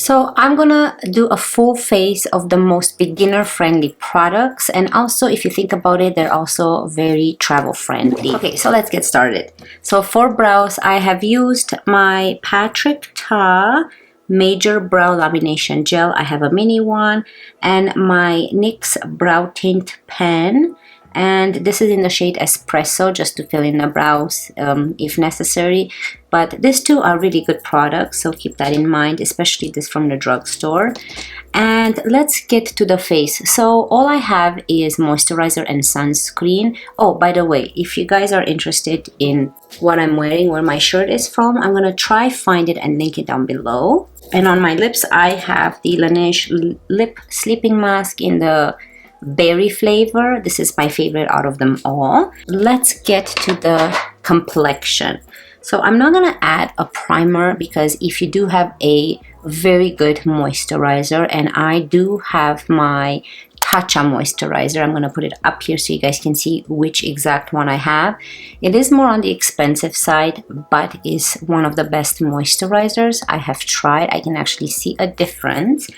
So I'm gonna do a full face of the most beginner friendly products, and also if you think about it, they're also very travel friendly. Okay, so let's get started. So for brows, I have used my Patrick Ta Major Brow Lamination Gel. I have a mini one, and my NYX Brow Tint Pen. And this is in the shade Espresso, just to fill in the brows if necessary. But these two are really good products, so keep that in mind, especially this from the drugstore. And let's get to the face. So all I have is moisturizer and sunscreen. Oh, by the way, if you guys are interested in what I'm wearing, where my shirt is from, I'm gonna try find it and link it down below. And on my lips, I have the Laneige Lip Sleeping Mask in the berry flavor. This is my favorite out of them all. Let's get to the complexion. So I'm not gonna add a primer, because if you do have a very good moisturizer, and I do have my Tatcha moisturizer, I'm gonna put it up here so you guys can see which exact one I have. It is more on the expensive side, but is one of the best moisturizers I have tried. I can actually see a difference.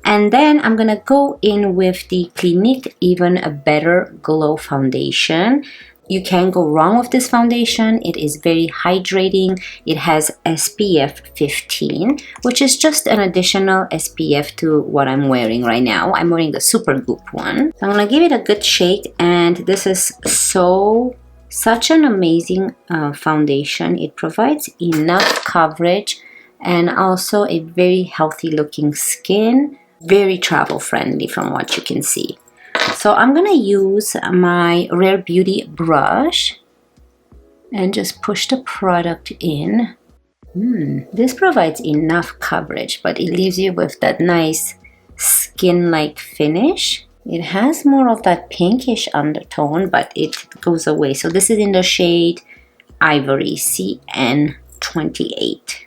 And then I'm gonna go in with the Clinique Even Better Glow Foundation. You can't go wrong with this foundation. It is very hydrating. It has SPF 15, which is just an additional SPF to what I'm wearing right now. I'm wearing the Super Goop one. So I'm gonna give it a good shake, and this is such an amazing foundation. It provides enough coverage and also a very healthy looking skin. Very travel friendly from what you can see. So I'm gonna use my Rare Beauty brush and just push the product in. This provides enough coverage, but it leaves you with that nice skin-like finish. It has more of that pinkish undertone, but it goes away. So this is in the shade Ivory, CN28.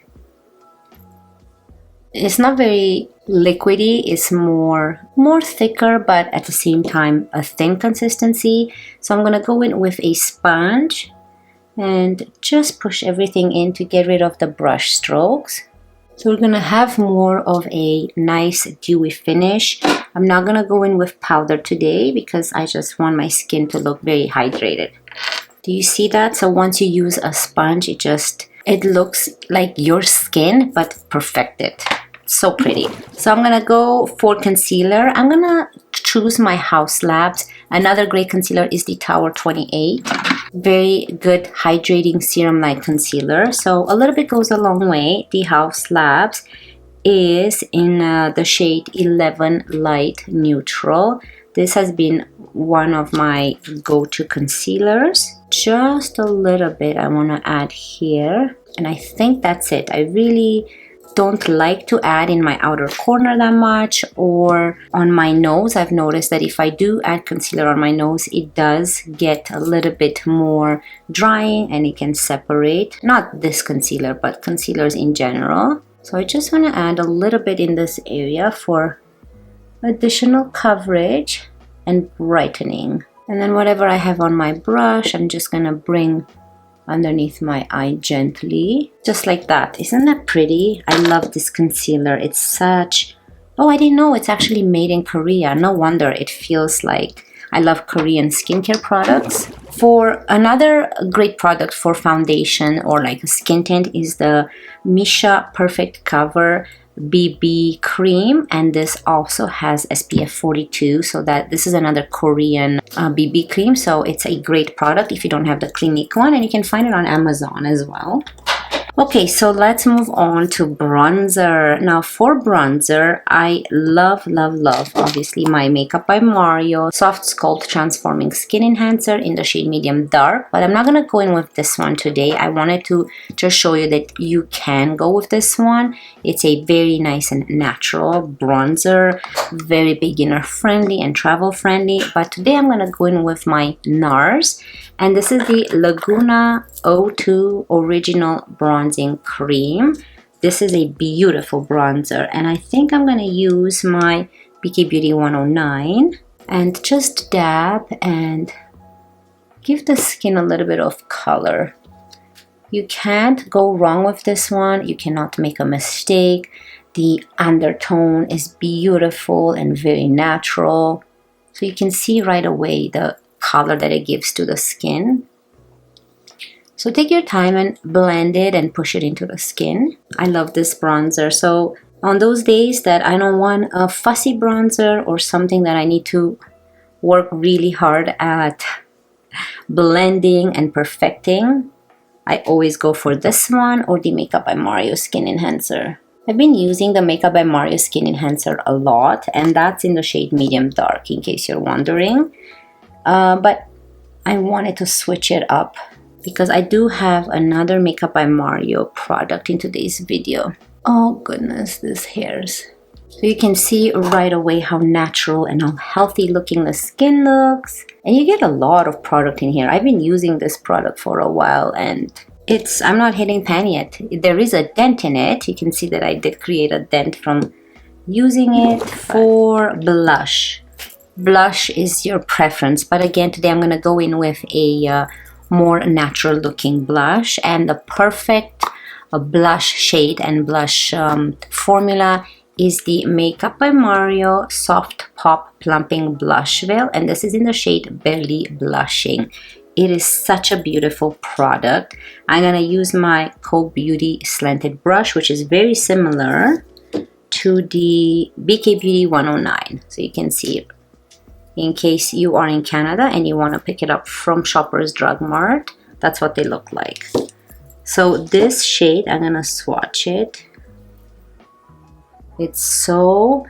It's not very liquidy, it's more thicker, but at the same time a thin consistency. So I'm gonna go in with a sponge and just push everything in to get rid of the brush strokes. So we're gonna have more of a nice dewy finish. I'm not gonna go in with powder today because I just want my skin to look very hydrated. Do you see that? So once you use a sponge, it looks like your skin but perfected. So pretty. So I'm gonna go for concealer. I'm gonna choose my Haus Labs. Another great concealer is the Tower 28. Very good hydrating serum light concealer. So a little bit goes a long way. The Haus Labs is in the shade 11 Light Neutral. This has been one of my go-to concealers. Just a little bit I want to add here, and I think that's it. I really don't like to add in my outer corner that much, or on my nose. I've noticed that if I do add concealer on my nose, it does get a little bit more drying and it can separate. Not this concealer, but concealers in general. So I just want to add a little bit in this area for additional coverage and brightening. And then whatever I have on my brush, I'm just gonna bring underneath my eye gently, just like that. Isn't that pretty? I love this concealer. It's such... Oh, I didn't know it's actually made in Korea. No wonder it feels like... I love Korean skincare products. For another great product for foundation or like a skin tint is the Misha Perfect Cover BB cream, and this also has SPF 42, so that this is another Korean BB cream. So it's a great product if you don't have the Clinique one, and you can find it on Amazon as well. Okay, so let's move on to bronzer. Now for bronzer, I love obviously my Makeup by Mario Soft Sculpt Transforming Skin Enhancer in the shade Medium Dark, but I'm not gonna go in with this one today. I wanted to just show you that you can go with this one. It's a very nice and natural bronzer, very beginner friendly and travel friendly, but today I'm gonna go in with my NARS, and this is the Laguna O2 Original Bronzing Cream. This is a beautiful bronzer, and I think I'm going to use my BK Beauty 109 and just dab and give the skin a little bit of color. You can't go wrong with this one. You cannot make a mistake. The undertone is beautiful and very natural. So you can see right away the color that it gives to the skin. So take your time and blend it and push it into the skin. I love this bronzer. So on those days that I don't want a fussy bronzer or something that I need to work really hard at blending and perfecting, I always go for this one or the Makeup by Mario Skin Enhancer. I've been using the Makeup by Mario Skin Enhancer a lot, and that's in the shade Medium Dark, in case you're wondering. But I wanted to switch it up because I do have another Makeup by Mario product in today's video. Oh goodness, these hairs. So you can see right away how natural and how healthy looking the skin looks. And you get a lot of product in here. I've been using this product for a while and I'm not hitting pan yet. There is a dent in it. You can see that I did create a dent from using it. For blush. Blush is your preference. But again, today I'm going to go in with a more natural looking blush. And the perfect blush shade and blush formula is the Makeup by Mario Soft Pop Plumping Blush Veil, and this is in the shade Barely Blushing. It is such a beautiful product. I'm gonna use my Co Beauty slanted brush, which is very similar to the BK Beauty 109. So you can see it in case you are in Canada and you want to pick it up from Shoppers Drug Mart. That's what they look like. So this shade, I'm gonna swatch it. It's so,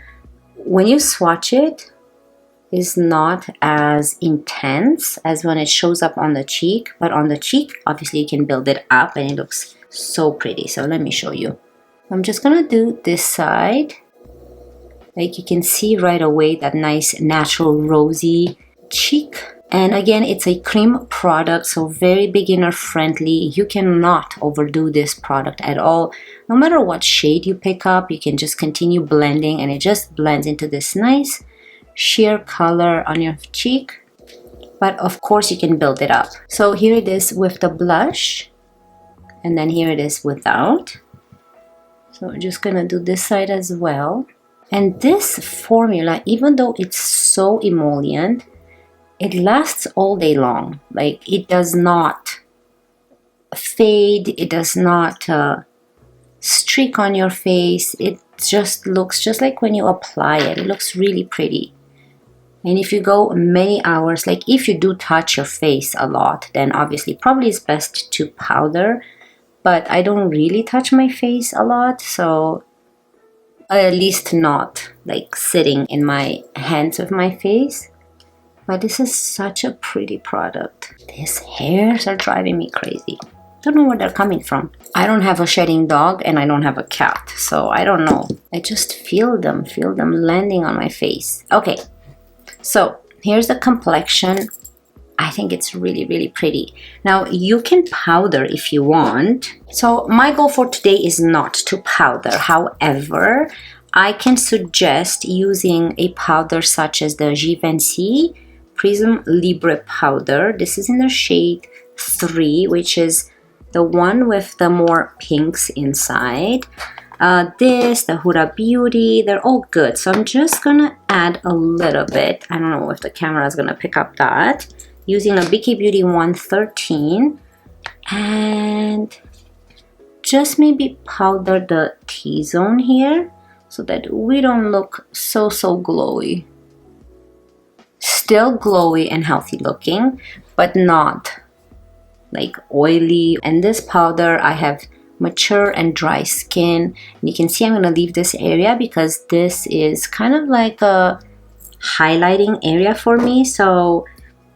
when you swatch it, it's not as intense as when it shows up on the cheek. But on the cheek, obviously you can build it up and it looks so pretty. So let me show you. I'm just gonna do this side. Like you can see right away that nice natural rosy cheek. And again, it's a cream product, so very beginner friendly. You cannot overdo this product at all. No matter what shade you pick up, you can just continue blending and it just blends into this nice sheer color on your cheek. But of course you can build it up. So here it is with the blush, and then here it is without. So I'm just gonna do this side as well. And this formula, even though it's so emollient, it lasts all day long. Like it does not fade, it does not streak on your face. It just looks just like when you apply it. It looks really pretty. And if you go many hours, like if you do touch your face a lot, then obviously probably it's best to powder. But I don't really touch my face a lot, so at least not like sitting in my hands with my face. But this is such a pretty product. These hairs are driving me crazy. Don't know where they're coming from. I don't have a shedding dog and I don't have a cat, so I don't know. I just feel them landing on my face. Okay, so here's the complexion. I think it's really, really pretty. Now you can powder if you want. So my goal for today is not to powder. However, I can suggest using a powder such as the Givenchy Prism Libre powder. This is in the shade 3, which is the one with the more pinks inside. The Huda Beauty, they're all good. So I'm just gonna add a little bit. I don't know if the camera is gonna pick up that. Using a BK Beauty 113 and just maybe powder the T-zone here so that we don't look so glowy. Still glowy and healthy looking, but not like oily. And this powder, I have mature and dry skin. And you can see I'm going to leave this area because this is kind of like a highlighting area for me. So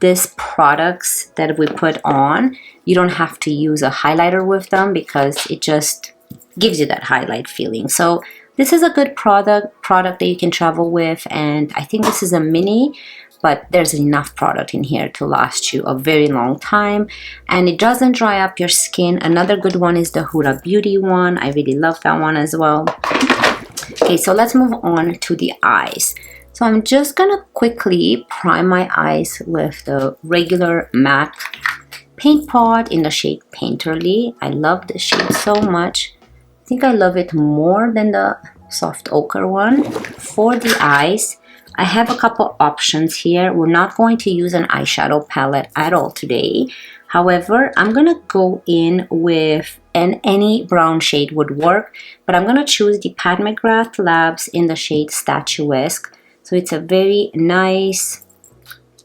these products that we put on, you don't have to use a highlighter with them because it just gives you that highlight feeling. So this is a good product that you can travel with, and I think this is a mini, but there's enough product in here to last you a very long time, and it doesn't dry up your skin. Another good one is the Huda Beauty one. I really love that one as well. Okay, so let's move on to the eyes. So I'm just gonna quickly prime my eyes with the regular MAC paint pot in the shade Painterly. I love this shade so much. I think I love it more than the soft ochre one. For the eyes, I have a couple options here. We're not going to use an eyeshadow palette at all today. However, I'm gonna go in with, and any brown shade would work, but I'm gonna choose the Pat McGrath Labs in the shade Statuesque. So it's a very nice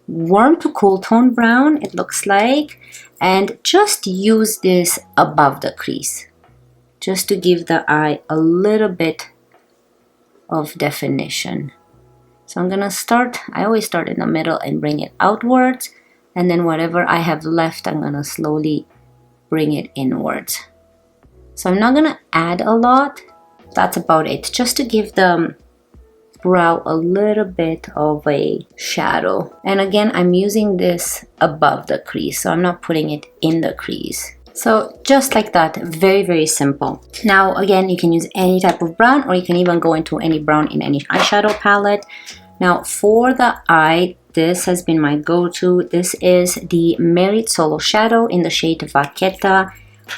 warm to cool tone brown, it looks like, and just use this above the crease just to give the eye a little bit of definition. So I'm gonna start, I always start in the middle and bring it outwards, and then whatever I have left, I'm gonna slowly bring it inwards. So I'm not gonna add a lot, that's about it, just to give the brow a little bit of a shadow. And again, I'm using this above the crease, so I'm not putting it in the crease. So just like that, very, very simple. Now, again, you can use any type of brown, or you can even go into any brown in any eyeshadow palette. Now, for the eye, this has been my go-to. This is the Merit Solo Shadow in the shade Vaqueta.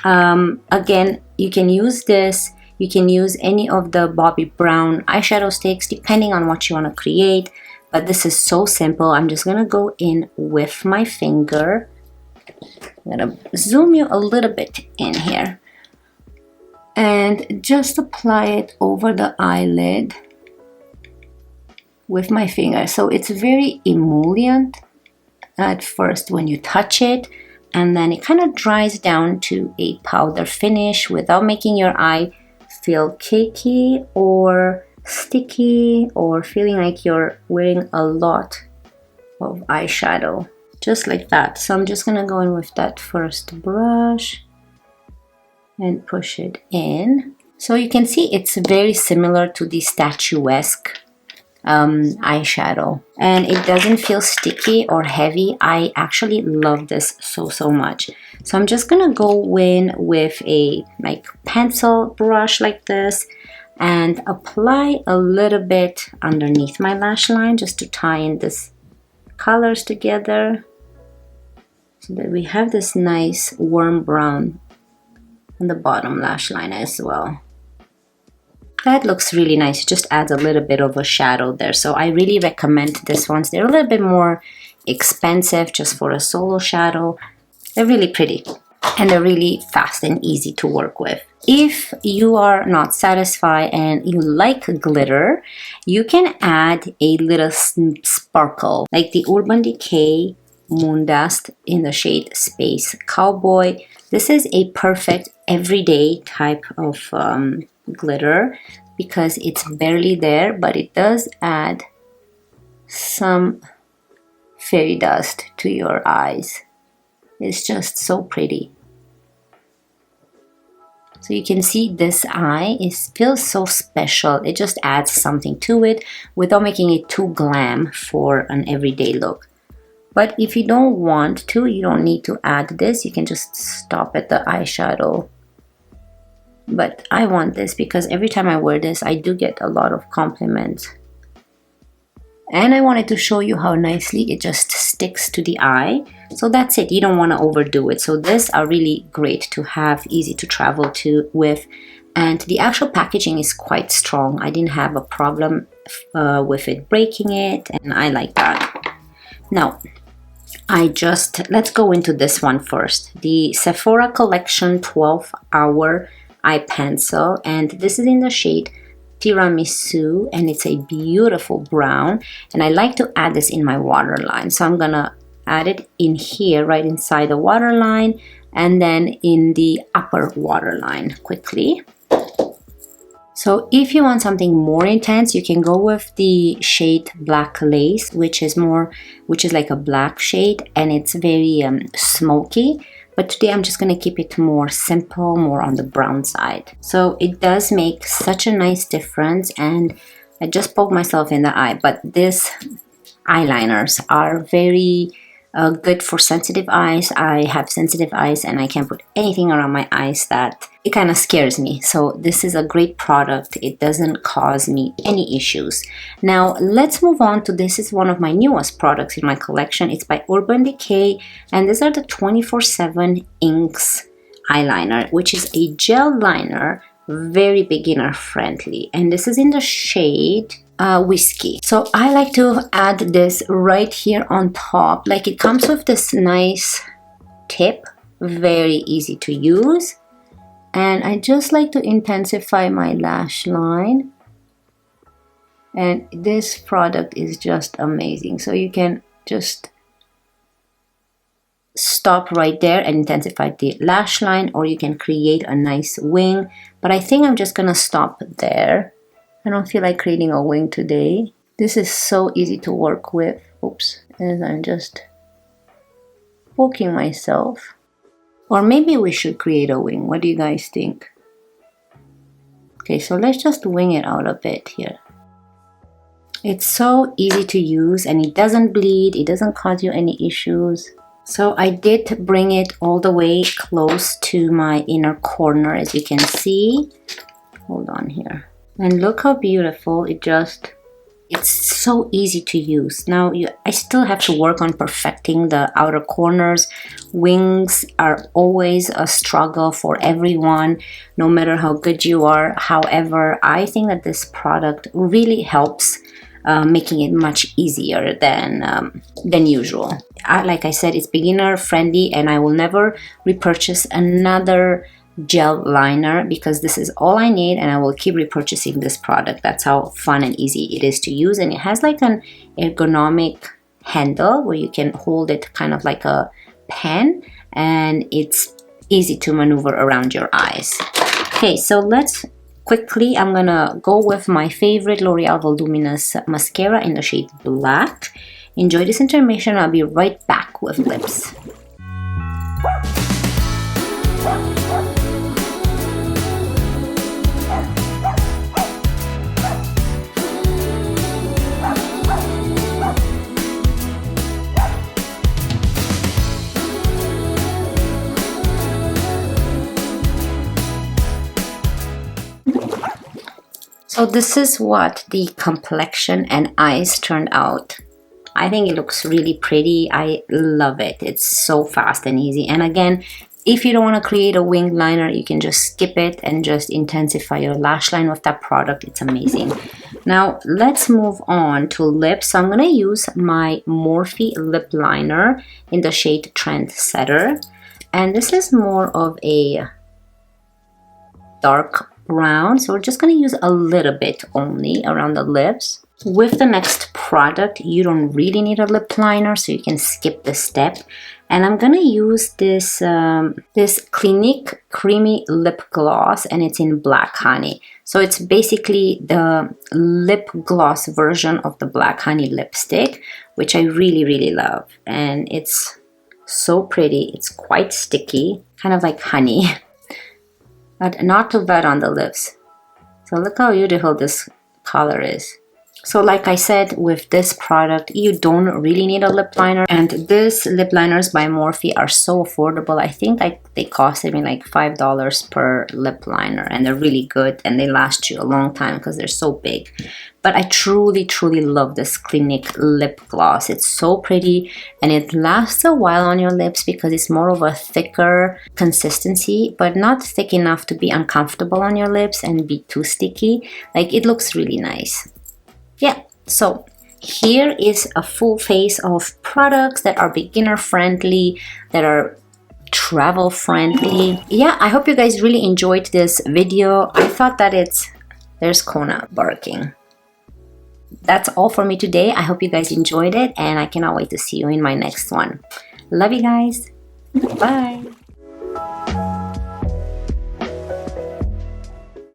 Again, you can use this. You can use any of the Bobbi Brown eyeshadow sticks, depending on what you want to create. But this is so simple. I'm just going to go in with my finger. I'm going to zoom you a little bit in here. And just apply it over the eyelid with my finger. So it's very emollient at first when you touch it. And then it kind of dries down to a powder finish without making your eye feel cakey or sticky or feeling like you're wearing a lot of eyeshadow, just like that. So I'm just gonna go in with that first brush and push it in. So you can see it's very similar to the Statuesque eyeshadow, and it doesn't feel sticky or heavy. I actually love this so much. So I'm just gonna go in with a pencil brush like this and apply a little bit underneath my lash line just to tie in this colors together so that we have this nice warm brown on the bottom lash line as well. That looks really nice. It just adds a little bit of a shadow there. So I really recommend this ones. They're a little bit more expensive just for a solo shadow. They're really pretty and they're really fast and easy to work with. If you are not satisfied and you like glitter, you can add a little sparkle like the Urban Decay Moon Dust in the shade Space Cowboy. This is a perfect everyday type of glitter because it's barely there, but it does add some fairy dust to your eyes. It's just so pretty. So you can see this eye feels so special. It just adds something to it without making it too glam for an everyday look. But if you don't want to, you don't need to add this. You can just stop at the eyeshadow. But I want this because every time I wear this, I do get a lot of compliments. And I wanted to show you how nicely it just sticks to the eye. So that's it. You don't want to overdo it. So these are really great to have, easy to travel with. And the actual packaging is quite strong. I didn't have a problem with it breaking it. And I like that. Now, let's go into this one first. The Sephora Collection 12-Hour Eye Pencil. And this is in the shade Tiramisu, and it's a beautiful brown, and I like to add this in my waterline, so I'm gonna add it in here right inside the waterline and then in the upper waterline quickly. So if you want something more intense, you can go with the shade Black Lace, which is like a black shade, and it's very smoky. But today I'm just going to keep it more simple, more on the brown side. So it does make such a nice difference, and I just poked myself in the eye. But these eyeliners are very good for sensitive eyes. I have sensitive eyes and I can't put anything around my eyes that it kind of scares me. So this is a great product. It doesn't cause me any issues. Now let's move on to, this is one of my newest products in my collection. It's by Urban Decay, and these are the 24/7 Inks eyeliner, which is a gel liner very beginner friendly, and this is in the shade Whiskey. So I like to add this right here on top. Like, it comes with this nice tip, very easy to use, and I just like to intensify my lash line. And this product is just amazing. So you can just stop right there and intensify the lash line, or you can create a nice wing, but I think I'm just gonna stop there. I don't feel like creating a wing today. This is so easy to work with. Oops, and I'm just poking myself. Or maybe we should create a wing. What do you guys think? Okay, so let's just wing it out a bit here. It's so easy to use, and it doesn't bleed, it doesn't cause you any issues. So I did bring it all the way close to my inner corner, as you can see. Hold on here. And look how beautiful it's so easy to use. Now, I still have to work on perfecting the outer corners. Wings are always a struggle for everyone, no matter how good you are. However, I think that this product really helps making it much easier than usual. Like I said, it's beginner friendly, and I will never repurchase another gel liner because this is all I need, and I will keep repurchasing this product. That's how fun and easy it is to use, and it has like an ergonomic handle where you can hold it kind of like a pen, and it's easy to maneuver around your eyes. Okay, so I'm gonna go with my favorite L'Oreal Voluminous mascara in the shade Black. Enjoy this intermission. I'll be right back with lips. So this is what the complexion and eyes turned out. I think it looks really pretty. I love it. It's so fast and easy. And again, if you don't want to create a wing liner, you can just skip it and just intensify your lash line with that product. It's amazing. Now let's move on to lips. So I'm going to use my Morphe lip liner in the shade Trendsetter. And this is more of a dark brown, so we're just going to use a little bit only around the lips. With the next product, you don't really need a lip liner, so you can skip this step. And I'm going to use this Clinique Creamy Lip Gloss, and it's in Black Honey. So it's basically the lip gloss version of the Black Honey lipstick, which I really, really love. And it's so pretty. It's quite sticky, kind of like honey. But not too bad on the lips. So look how beautiful this color is. So like I said, with this product, you don't really need a lip liner. And these lip liners by Morphe are so affordable. I think they cost me like $5 per lip liner. And they're really good, and they last you a long time because they're so big. But I truly, truly love this Clinique lip gloss. It's so pretty, and it lasts a while on your lips because it's more of a thicker consistency, but not thick enough to be uncomfortable on your lips and be too sticky. Like, it looks really nice. Yeah, so here is a full face of products that are beginner friendly, that are travel friendly. Yeah, I hope you guys really enjoyed this video. I thought that there's Kona barking. That's all for me today. I hope you guys enjoyed it, and I cannot wait to see you in my next one. Love you guys. Bye.